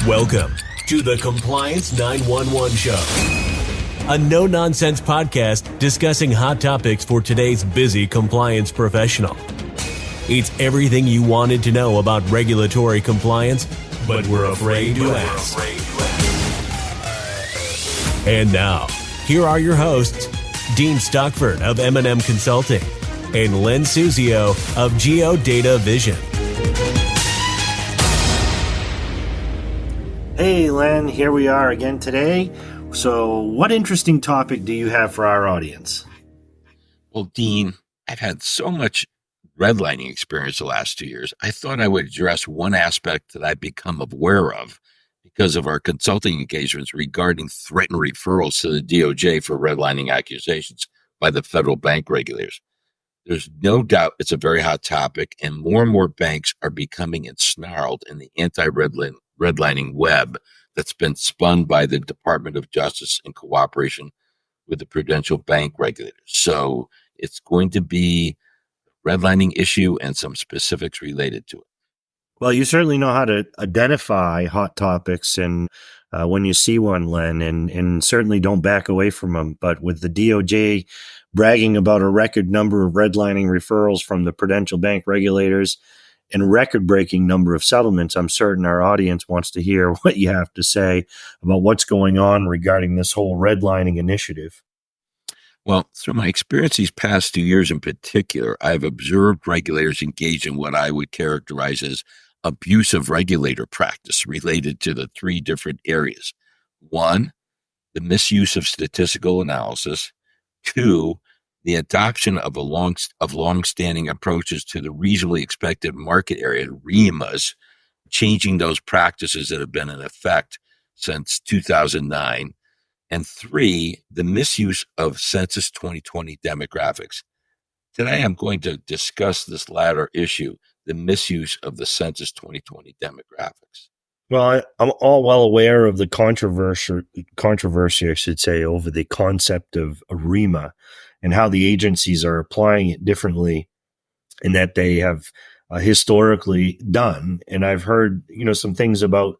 Welcome to the Compliance 911 Show, a no-nonsense podcast discussing hot topics for today's busy compliance professional. It's everything you wanted to know about regulatory compliance, but we're afraid to ask. And now, here are your hosts, Dean Stockford of M&M Consulting and Len Suzio of GeoDataVision. Hey Len, here we are again today. So what interesting topic do you have for our audience? Well, Dean, I've had so much redlining experience the last 2 years. I thought I would address one aspect that I've become aware of because of our consulting engagements regarding threatened referrals to the DOJ for redlining accusations by the federal bank regulators. There's no doubt it's a very hot topic, and more banks are becoming ensnarled in the anti-redlining web that's been spun by the Department of Justice in cooperation with the prudential bank regulators. So it's going to be a redlining issue and some specifics related to it. Well, you certainly know how to identify hot topics and when you see one, Len, and certainly don't back away from them. But with the DOJ bragging about a record number of redlining referrals from the prudential bank regulators and record-breaking number of settlements, I'm certain our audience wants to hear what you have to say about what's going on regarding this whole redlining initiative. Well, through my experience these past 2 years in particular, I've observed regulators engage in what I would characterize as abusive regulator practice related to the three different areas. One, the misuse of statistical analysis. Two, the adoption of long-standing approaches to the reasonably expected market area, REMAs, changing those practices that have been in effect since 2009. And three, the misuse of Census 2020 demographics. Today, I'm going to discuss this latter issue, the misuse of the Census 2020 demographics. Well, I'm all well aware of the controversy, I should say, over the concept of REMA and how the agencies are applying it differently and that they have historically done. And I've heard, some things about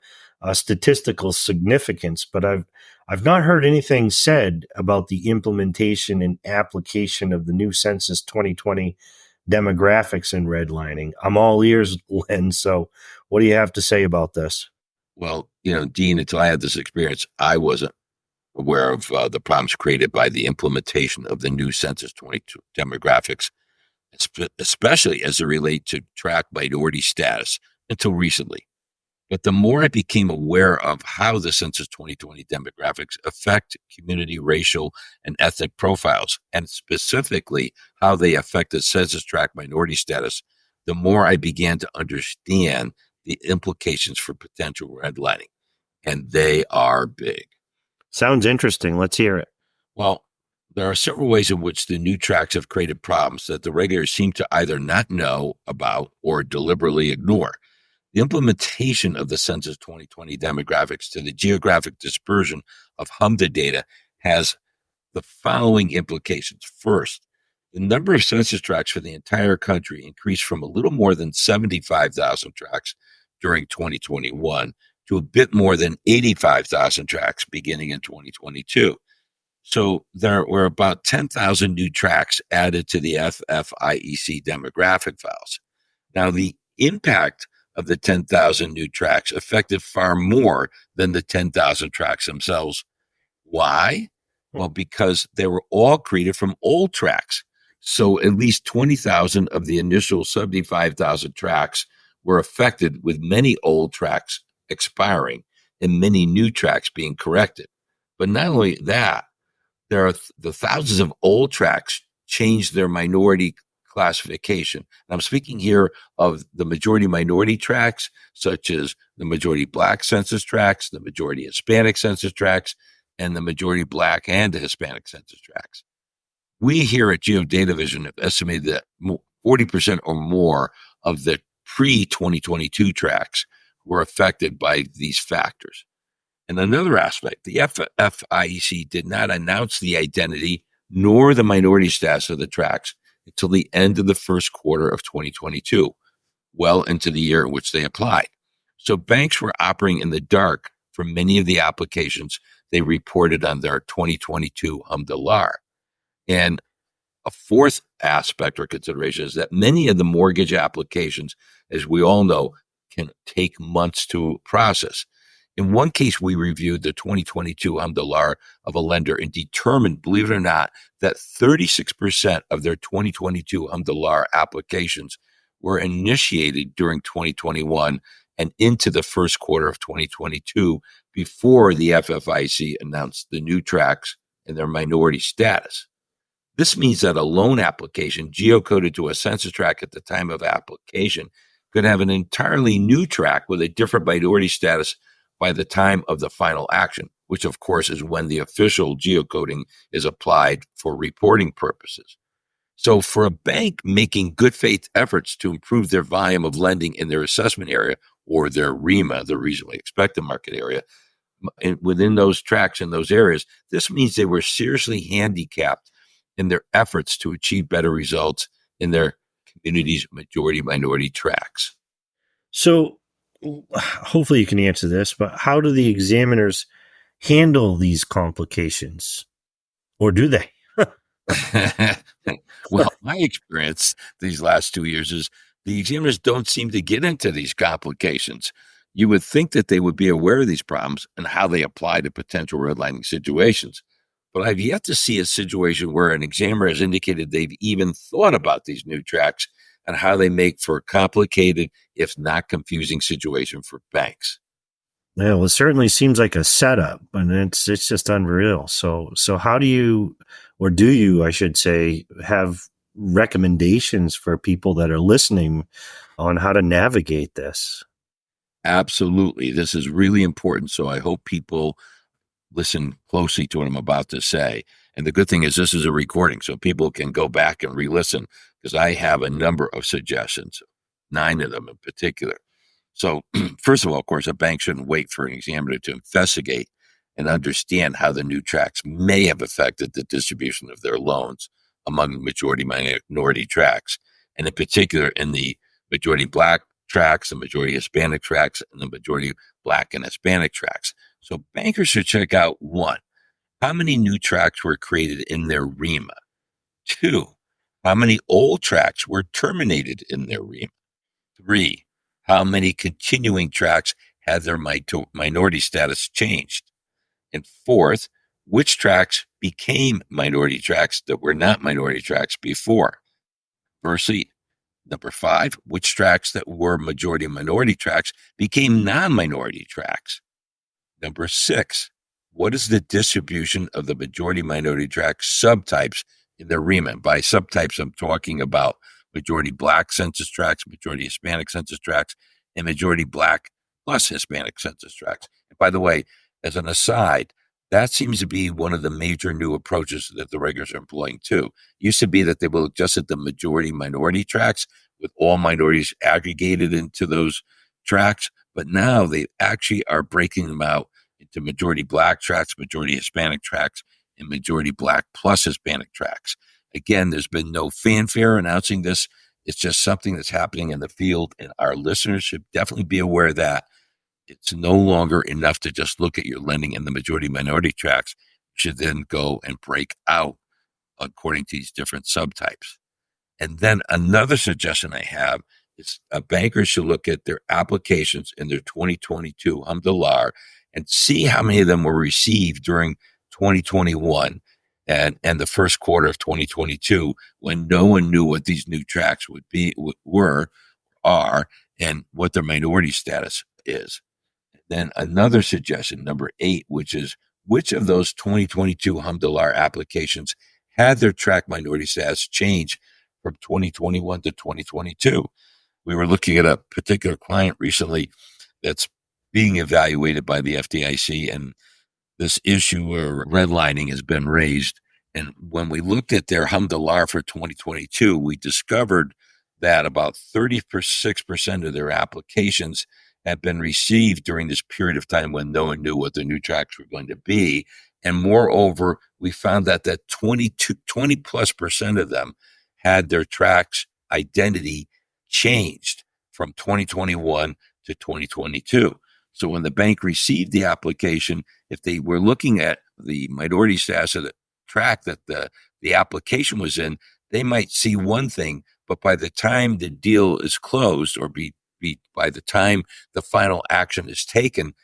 statistical significance, but I've not heard anything said about the implementation and application of the new Census 2020 demographics in redlining. I'm all ears, Len. So what do you have to say about this? Well, Dean, until I had this experience, I wasn't aware of the problems created by the implementation of the new Census 2020 demographics, especially as they relate to tract minority status until recently. But the more I became aware of how the Census 2020 demographics affect community, racial, and ethnic profiles, and specifically how they affected census tract minority status, the more I began to understand the implications for potential redlining. And they are big. Sounds interesting. Let's hear it. Well, there are several ways in which the new tracts have created problems that the regulators seem to either not know about or deliberately ignore. The implementation of the Census 2020 demographics to the geographic dispersion of HMDA data has the following implications. First, the number of census tracts for the entire country increased from a little more than 75,000 tracts during 2021 to a bit more than 85,000 tracts beginning in 2022. So there were about 10,000 new tracts added to the FFIEC demographic files. Now, the impact of the 10,000 new tracts affected far more than the 10,000 tracts themselves. Why? Well, because they were all created from old tracts. So at least 20,000 of the initial 75,000 tracts were affected, with many old tracts expiring and many new tracts being corrected. But not only that, there are the thousands of old tracts changed their minority classification. And I'm speaking here of the majority minority tracts, such as the majority Black census tracts, the majority Hispanic census tracts, and the majority Black and Hispanic census tracts. We here at GeoDataVision have estimated that 40% or more of the pre-2022 tracts were affected by these factors. And another aspect, the FFIEC did not announce the identity nor the minority status of the tracts until the end of the first quarter of 2022, well into the year in which they applied. So banks were operating in the dark for many of the applications they reported on their 2022 Hamdalar. And a fourth aspect or consideration is that many of the mortgage applications, as we all know, can take months to process. In one case, we reviewed the 2022 Hamdalar of a lender and determined, believe it or not, that 36% of their 2022 Hamdalar applications were initiated during 2021 and into the first quarter of 2022 before the FFIC announced the new tracts and their minority status. This means that a loan application geocoded to a census tract at the time of application could have an entirely new tract with a different minority status by the time of the final action, which of course is when the official geocoding is applied for reporting purposes. So for a bank making good faith efforts to improve their volume of lending in their assessment area or their REMA, the reasonably expected market area, within those tracts in those areas, this means they were seriously handicapped in their efforts to achieve better results in their community's majority minority tracts. So hopefully you can answer this, but how do the examiners handle these complications? Or do they? Well, my experience these last 2 years is the examiners don't seem to get into these complications. You would think that they would be aware of these problems and how they apply to potential redlining situations. But I've yet to see a situation where an examiner has indicated they've even thought about these new tracts and how they make for a complicated, if not confusing, situation for banks. Yeah, well, it certainly seems like a setup, and it's just unreal. So how do you, or do you, I should say, have recommendations for people that are listening on how to navigate this? Absolutely. This is really important. So I hope people listen closely to what I'm about to say. And the good thing is this is a recording, so people can go back and re-listen, because I have a number of suggestions, 9 of them in particular. So first of all, of course, a bank shouldn't wait for an examiner to investigate and understand how the new tracts may have affected the distribution of their loans among majority minority tracts, and in particular in the majority Black tracts, the majority Hispanic tracts, and the majority Black and Hispanic tracts. So bankers should check out 1, how many new tracts were created in their REMA? 2, how many old tracts were terminated in their REMA? 3, how many continuing tracts had their minority status changed? And 4th, which tracts became minority tracts that were not minority tracts before? Conversely, number 5, which tracts that were majority minority tracts became non-minority tracts? Number 6, what is the distribution of the majority minority tract subtypes in the REMA? By subtypes, I'm talking about majority Black census tracts, majority Hispanic census tracts, and majority Black plus Hispanic census tracts. And by the way, as an aside, that seems to be one of the major new approaches that the regulators are employing too. It used to be that they will look just at the majority minority tracts with all minorities aggregated into those tracts, but now they actually are breaking them out into majority Black tracts, majority Hispanic tracts, and majority Black plus Hispanic tracts. Again, there's been no fanfare announcing this. It's just something that's happening in the field, and our listeners should definitely be aware of that. It's no longer enough to just look at your lending in the majority minority tracts. You should then go and break out according to these different subtypes. And then another suggestion I have is a banker should look at their applications in their 2022 Hamdalar and see how many of them were received during 2021 and the first quarter of 2022, when no one knew what these new tracts are, and what their minority status is. Then another suggestion, number 8, which is which of those 2022 Hamdalar applications had their tract minority status change from 2021 to 2022. We were looking at a particular client recently that's being evaluated by the FDIC, and this issue or redlining has been raised. And when we looked at their Hamdalar for 2022, we discovered that about 36% of their applications had been received during this period of time when no one knew what the new tracts were going to be. And moreover, we found that 20+% of them had their tracts identity changed from 2021 to 2022. So when the bank received the application, if they were looking at the minority status of the tract that the application was in, they might see one thing, but by the time the deal is closed or by the time the final action is taken,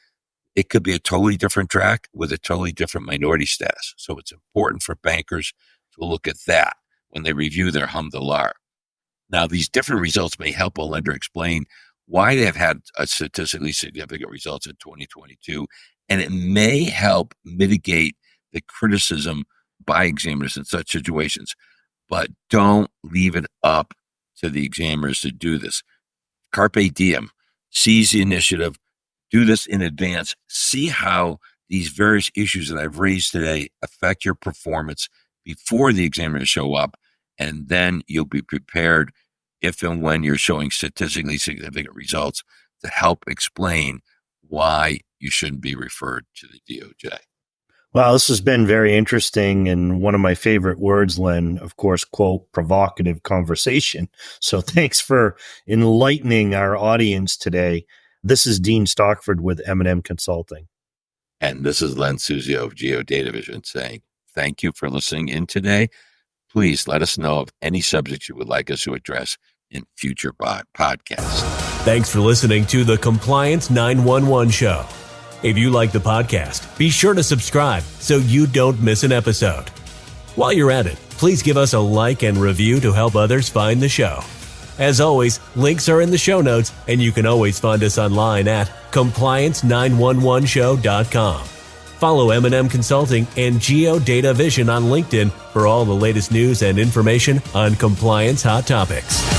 it could be a totally different tract with a totally different minority status. So it's important for bankers to look at that when they review their Hamdalar. Now, these different results may help a lender explain why they have had a statistically significant results in 2022, and it may help mitigate the criticism by examiners in such situations. But don't leave it up to the examiners to do this. Carpe diem, seize the initiative, do this in advance, see how these various issues that I've raised today affect your performance before the examiners show up, and then you'll be prepared if and when you're showing statistically significant results to help explain why you shouldn't be referred to the DOJ. Well, this has been very interesting, and one of my favorite words, Len, of course, quote, provocative conversation. So thanks for enlightening our audience today. This is Dean Stockford with M&M Consulting. And this is Len Suzio of GeoDataVision saying, thank you for listening in today. Please let us know of any subjects you would like us to address in future podcasts. Thanks for listening to the Compliance 911 Show. If you like the podcast, be sure to subscribe so you don't miss an episode. While you're at it, please give us a like and review to help others find the show. As always, links are in the show notes, and you can always find us online at compliance911show.com. Follow M&M Consulting and GeoDataVision on LinkedIn for all the latest news and information on compliance hot topics.